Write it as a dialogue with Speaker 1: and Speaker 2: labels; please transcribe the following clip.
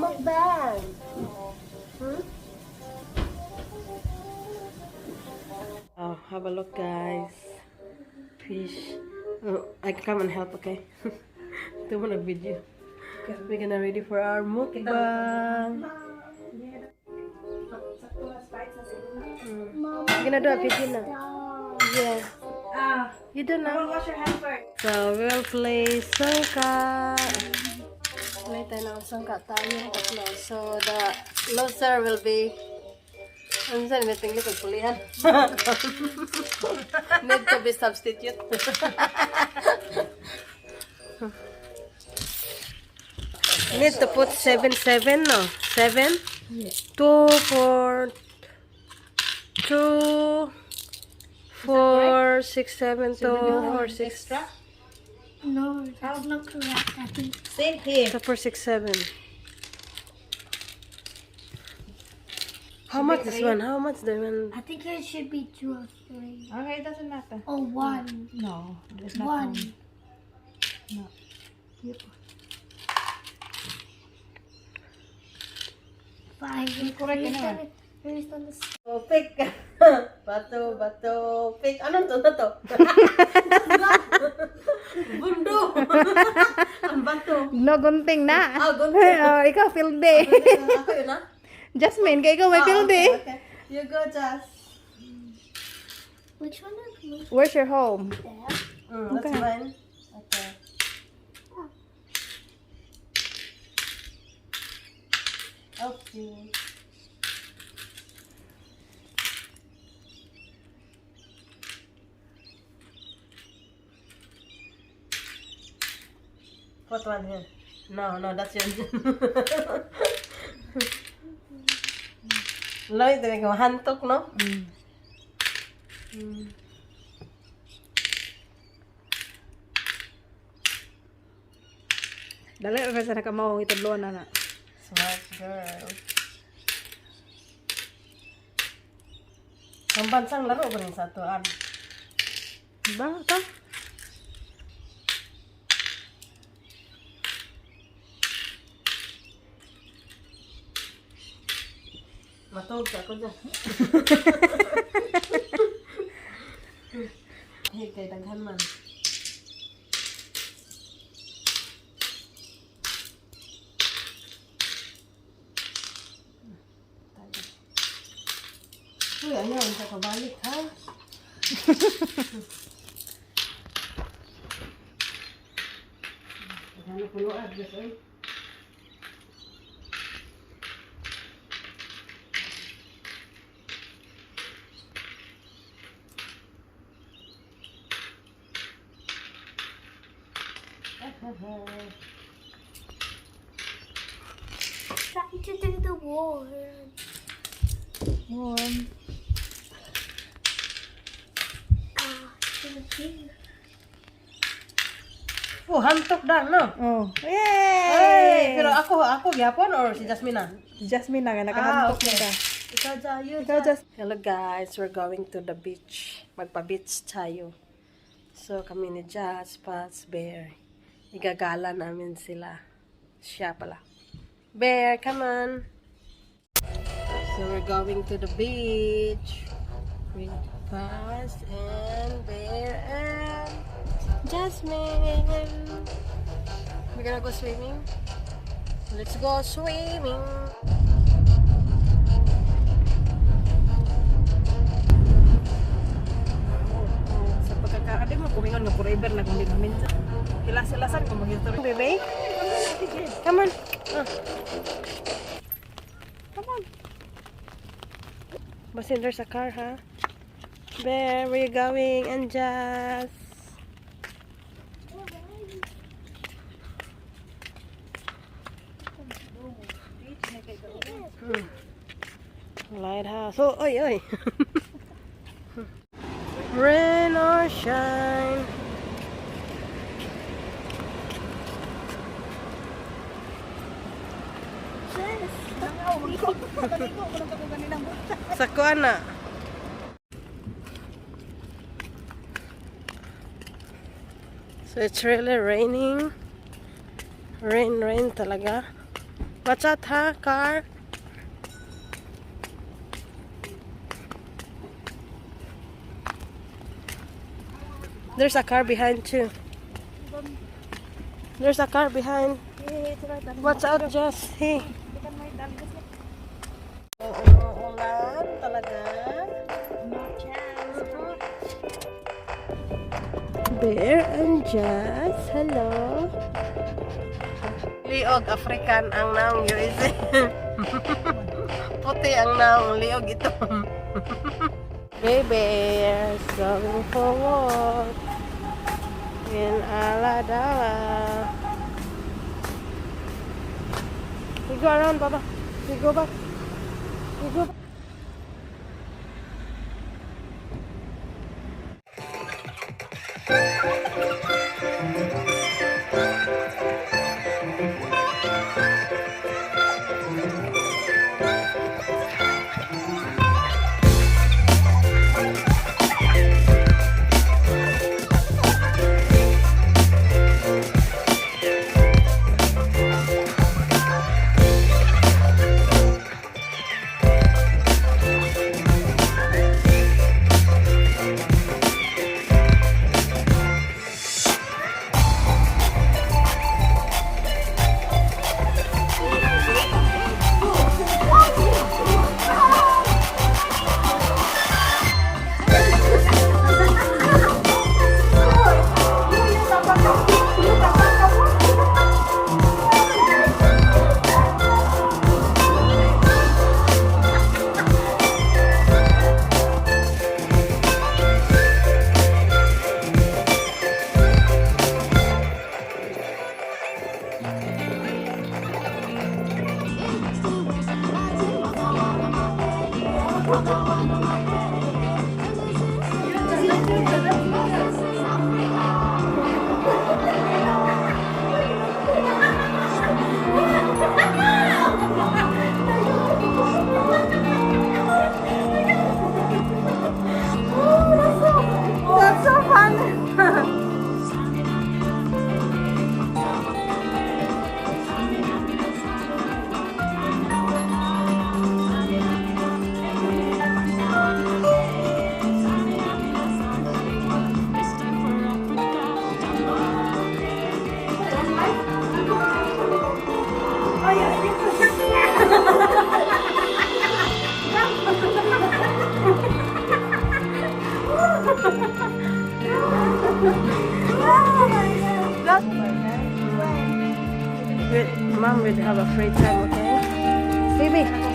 Speaker 1: mukbang. Oh, have a look, guys. Fish. Oh, I can come and help, okay? Don't want a video. We're gonna ready for our mukbang. We're gonna do a video now. Yeah. You don't know.
Speaker 2: Wash your hands first.
Speaker 1: So we'll play sungka. Play tayo ng sungka tayong tatlo. So the loser will be. Ano saan natin ito pulihan? Need to be substitute. Need to put 7, no? 7? Yes. 2, 4, 2, 4, 6, 7, 2, 4, 6.
Speaker 2: Extra?
Speaker 3: No, that's not correct. I think
Speaker 2: Same here.
Speaker 1: 2, 4, 6, 7. How much this one? How much the one?
Speaker 3: I think it should be 2 or 3.
Speaker 2: Okay, it doesn't matter.
Speaker 3: Or 1.
Speaker 2: No, it's not
Speaker 3: 1.
Speaker 2: No.
Speaker 3: Five.
Speaker 2: Correct naman.
Speaker 3: Where's on the
Speaker 1: Oh, pick. Bato, pick. Ano to? Na to? Bundo. Ang bato.
Speaker 2: No, gunting na.
Speaker 1: Ah, gunting.
Speaker 2: Ikaw, field day.
Speaker 1: Ako yun, ha?
Speaker 2: Jasmine, kaya ikaw may field day.
Speaker 1: Okay. You go, Jess.
Speaker 3: Which one is me?
Speaker 2: Where's your home?
Speaker 3: There.
Speaker 1: That's
Speaker 2: Okay.
Speaker 1: fine. Okay. Okay. What one here? No, that's your. Lloyd, dami ko hantok, no?
Speaker 2: Dali, sa nakamawang itadluan na na.
Speaker 1: Smart girl. Ang bansang laro ba rin sa tuan?
Speaker 2: Ba, ito?
Speaker 1: Matog ka ako dyan. Hey, kay daghan man. Uy, ayaw, hindi ka balik, ha? Ano puno address, eh?
Speaker 3: Trying to do the warm.
Speaker 2: Warm.
Speaker 1: Oh, hantok dan, no?
Speaker 2: Oh.
Speaker 1: Hey,
Speaker 2: Yay!
Speaker 1: pero ako gyapon or si Jasmine na?
Speaker 2: Jasmine na, nakahantok
Speaker 1: okay.
Speaker 2: na ka.
Speaker 1: Ikaw dyan,
Speaker 2: Ikaw, Jas.
Speaker 1: Hello guys, we're going to the beach. Magpa-beach tayo. So kami ni Jas, Pats, Bear. Igagala namin sila. Siya pala. Bear, come on. So we're going to the beach. With Pats and Bear and Jasmine. We're gonna go swimming. Let's go swimming. Sa pagkakaade mo, kumingon nga forever na kung di namin. Hilas-hilasan kung mag-history. Bebe? Come on. Come on. Basin there's a car, ha? Bear, where you going? And Jazz. Lighthouse. Oh, oy. Rain or shine. Sa kuan na. So it's really raining. Rain talaga. Watch out, ha, car. There's a car behind too. There's a car behind. Watch out, Jess. Hey. Ulan talaga. Bear and Jess. Hello. Liog African ang naong USA. Puti ang naong liog ito. Bears going for walk in Ulladulla. We go around, Baba. We go back. We go back. That's so fun. Mom will have a free time, okay? Baby.